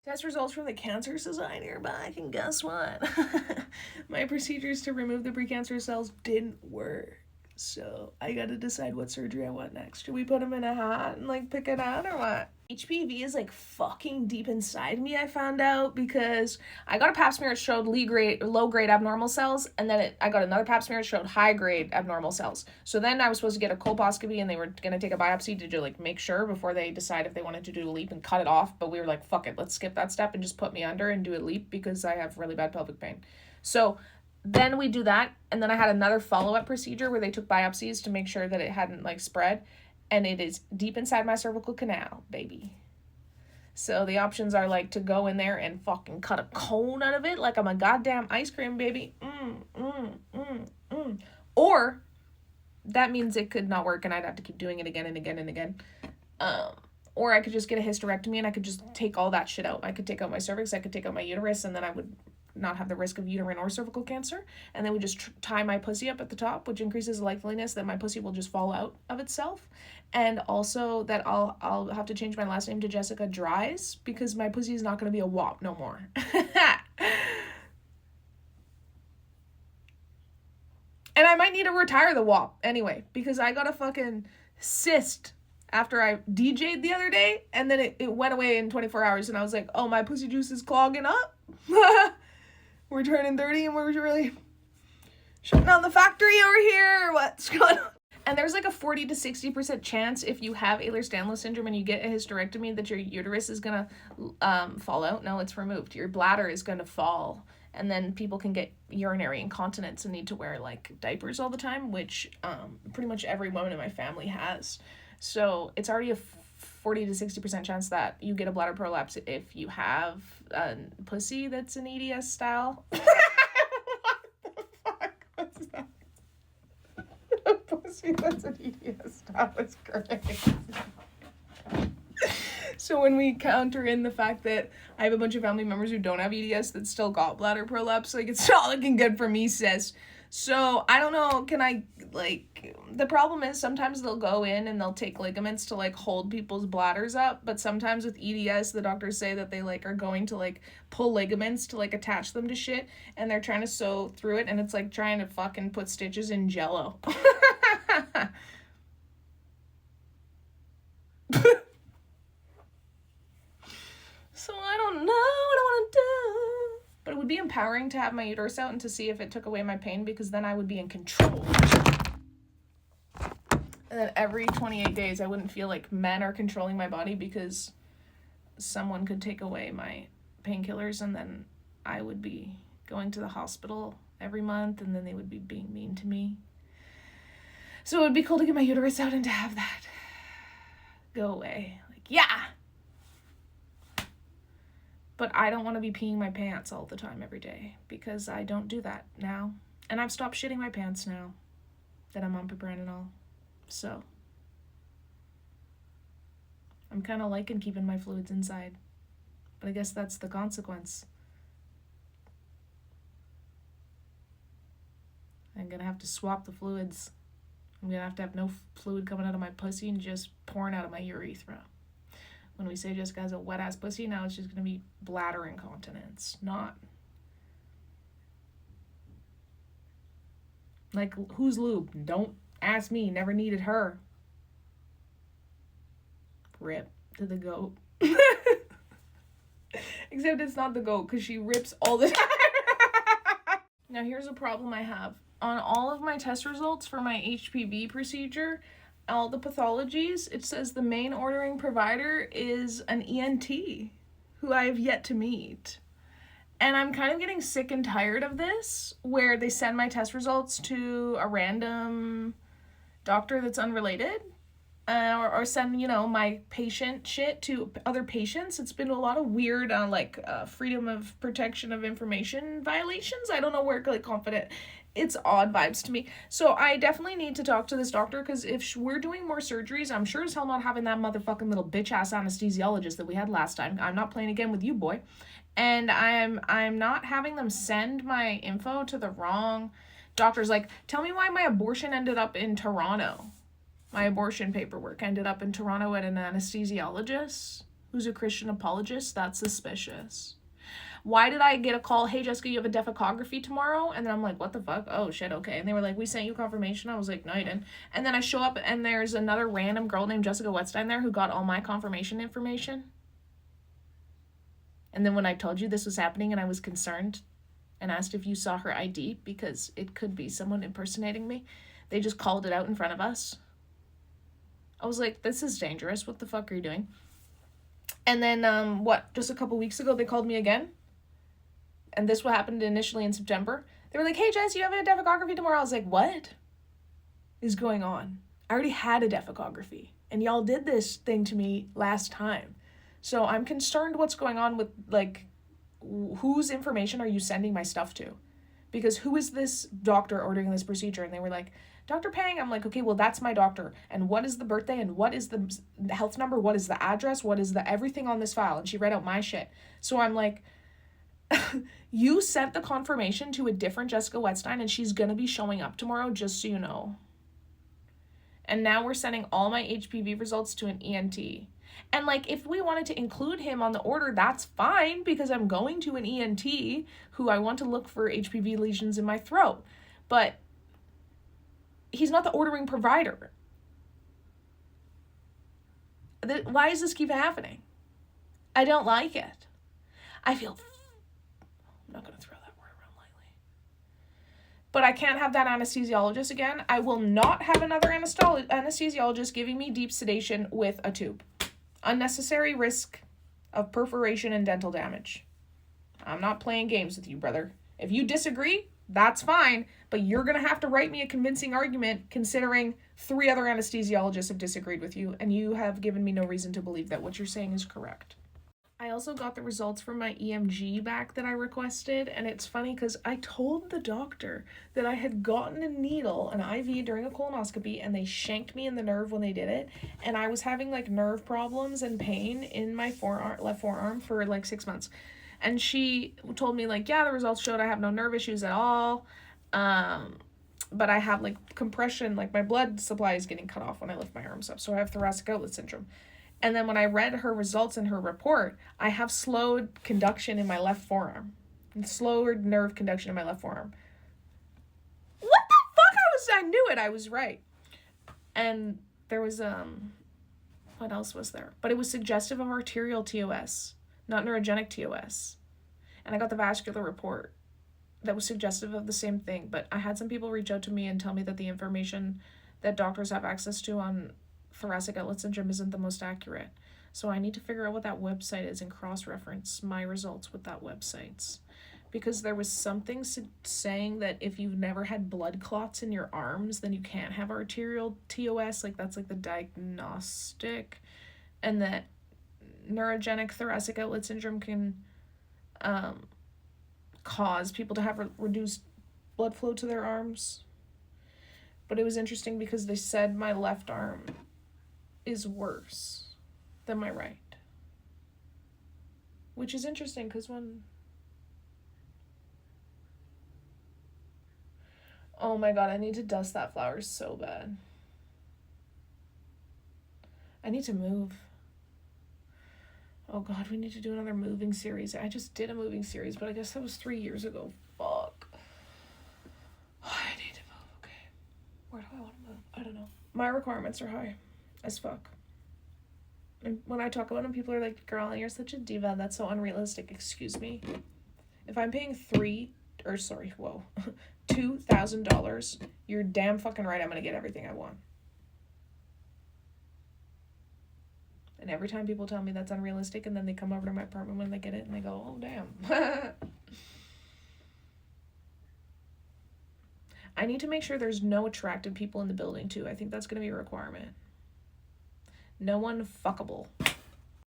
Test results from the Cancer Society are back, and guess what? My procedures to remove the precancerous cells didn't work. So I gotta decide what surgery I want next. Should we put them in a hat and like pick it out or what? HPV is like fucking deep inside me, I found out, because I got a pap smear that showed low grade abnormal cells, and then I got another pap smear that showed high grade abnormal cells. So then I was supposed to get a colposcopy, and they were gonna take a biopsy to like make sure before they decide if they wanted to do a leap and cut it off. But we were like, fuck it, let's skip that step and just put me under and do a leap because I have really bad pelvic pain. So then we do that, and then I had another follow-up procedure where they took biopsies to make sure that it hadn't like spread, and it is deep inside my cervical canal, baby. So the options are like to go in there and fucking cut a cone out of it like I'm a goddamn ice cream, baby. Or that means it could not work and I'd have to keep doing it again and again and again. Or I could just get a hysterectomy and I could just take all that shit out. I could take out my cervix, I could take out my uterus, and then I would not have the risk of uterine or cervical cancer. And then we just tie my pussy up at the top, which increases the likeliness that my pussy will just fall out of itself. And also that I'll have to change my last name to Jessica Dries because my pussy is not going to be a wop no more. And I might need to retire the wop anyway, because I got a fucking cyst after I DJ'd the other day, and then it went away in 24 hours, and I was like, oh, my pussy juice is clogging up. We're turning 30 and we're really shutting down the factory over here. What's going on? And there's like a 40 to 60% chance if you have Ehlers-Danlos syndrome and you get a hysterectomy that your uterus is going to fall out. No, it's removed. Your bladder is going to fall. And then people can get urinary incontinence and need to wear like diapers all the time, which pretty much every woman in my family has. So it's already a 40 to 60% chance that you get a bladder prolapse if you have a pussy that's an EDS style. What the fuck? What's that? A pussy that's an EDS style is great. So when we counter in the fact that I have a bunch of family members who don't have EDS that still got bladder prolapse, like it's not looking good for me, sis. So I don't know, can I, like, the problem is sometimes they'll go in and they'll take ligaments to like hold people's bladders up, but sometimes with EDS the doctors say that they like are going to like pull ligaments to like attach them to shit, and they're trying to sew through it, and it's like trying to fucking put stitches in Jello. So I don't know what I want to do. But it would be empowering to have my uterus out and to see if it took away my pain, because then I would be in control. And then every 28 days I wouldn't feel like men are controlling my body, because someone could take away my painkillers and then I would be going to the hospital every month and then they would be being mean to me. So it would be cool to get my uterus out and to have that go away. Like, yeah! But I don't want to be peeing my pants all the time every day, because I don't do that now. And I've stopped shitting my pants now that I'm on propranolol. So I'm kind of liking keeping my fluids inside. But I guess that's the consequence. I'm going to have to swap the fluids. I'm going to have no fluid coming out of my pussy and just pouring out of my urethra. When we say Jessica has a wet-ass pussy, now it's just going to be bladder incontinence, not... Like, who's lube? Don't ask me. Never needed her. Rip to the goat. Except it's not the goat, because she rips all the time. Now, here's a problem I have. On all of my test results for my HPV procedure, all the pathologies, it says the main ordering provider is an ENT who I have yet to meet. And I'm kind of getting sick and tired of this, where they send my test results to a random doctor that's unrelated, or send, you know, my patient shit to other patients. It's been a lot of weird, freedom of protection of information violations. I don't know where, like, confident. It's odd vibes to me. So I definitely need to talk to this doctor, because if we're doing more surgeries, I'm sure as hell not having that motherfucking little bitch-ass anesthesiologist that we had last time. I'm not playing again with you, boy. And I'm not having them send my info to the wrong doctors. Like, tell me why my abortion ended up in Toronto. My abortion paperwork ended up in Toronto at an anesthesiologist. who's a Christian apologist. That's suspicious. Why did I get a call, hey, Jessica, you have a defecography tomorrow? And then I'm like, what the fuck? Oh, shit, okay. And they were like, we sent you confirmation. I was like, no, you didn't. And then I show up, and there's another random girl named Jessica Wetstein there who got all my confirmation information. And then when I told you this was happening and I was concerned and asked if you saw her ID, because it could be someone impersonating me, they just called it out in front of us. I was like, this is dangerous. What the fuck are you doing? And then, just a couple weeks ago, they called me again. And this what happened initially in September. They were like, hey, Jess, you have a defecography tomorrow. I was like, what is going on? I already had a defecography. And y'all did this thing to me last time. So I'm concerned what's going on with, like, whose information are you sending my stuff to? Because who is this doctor ordering this procedure? And they were like, Dr. Pang. I'm like, okay, well, that's my doctor. And what is the birthday? And what is the health number? What is the address? What is the everything on this file? And she read out my shit. So I'm like, you sent the confirmation to a different Jessica Wetstein, and she's going to be showing up tomorrow, just so you know. And now we're sending all my HPV results to an ENT. And, like, if we wanted to include him on the order, that's fine, because I'm going to an ENT who I want to look for HPV lesions in my throat. But he's not the ordering provider. Why does this keep happening? I don't like it. I feel... I'm not going to throw that word around lightly. But I can't have that anesthesiologist again. I will not have another anesthesiologist giving me deep sedation with a tube. Unnecessary risk of perforation and dental damage. I'm not playing games with you, brother. If you disagree, that's fine, but you're going to have to write me a convincing argument considering 3 other anesthesiologists have disagreed with you, and you have given me no reason to believe that what you're saying is correct. I also got the results from my EMG back that I requested, and it's funny because I told the doctor that I had gotten a needle, an IV, during a colonoscopy, and they shanked me in the nerve when they did it, and I was having, like, nerve problems and pain in my left forearm for, like, 6 months. And she told me, like, yeah, the results showed I have no nerve issues at all, but I have, like, compression, like, my blood supply is getting cut off when I lift my arms up, so I have thoracic outlet syndrome. And then when I read her results in her report, I have slowed conduction in my left forearm. And slowed nerve conduction in my left forearm. What the fuck? I knew it. I was right. And there was, what else was there? But it was suggestive of arterial TOS, not neurogenic TOS. And I got the vascular report that was suggestive of the same thing. But I had some people reach out to me and tell me that the information that doctors have access to on thoracic outlet syndrome isn't the most accurate. So I need to figure out what that website is and cross-reference my results with that website's. Because there was something saying that if you've never had blood clots in your arms, then you can't have arterial TOS. Like, that's like the diagnostic. And that neurogenic thoracic outlet syndrome can cause people to have reduced blood flow to their arms. But it was interesting because they said my left arm is worse than my right. Which is interesting because oh my god, I need to dust that flower so bad. I need to move. Oh god, we need to do another moving series. I just did a moving series, but I guess that was 3 years ago. Fuck. I need to move, okay. Where do I want to move? I don't know. My requirements are high as fuck. And when I talk about them, people are like, girl, you're such a diva. That's so unrealistic. Excuse me. If I'm paying $2,000, you're damn fucking right I'm going to get everything I want. And every time people tell me that's unrealistic, and then they come over to my apartment when they get it, and they go, oh, damn. I need to make sure there's no attractive people in the building, too. I think that's going to be a requirement. No one fuckable.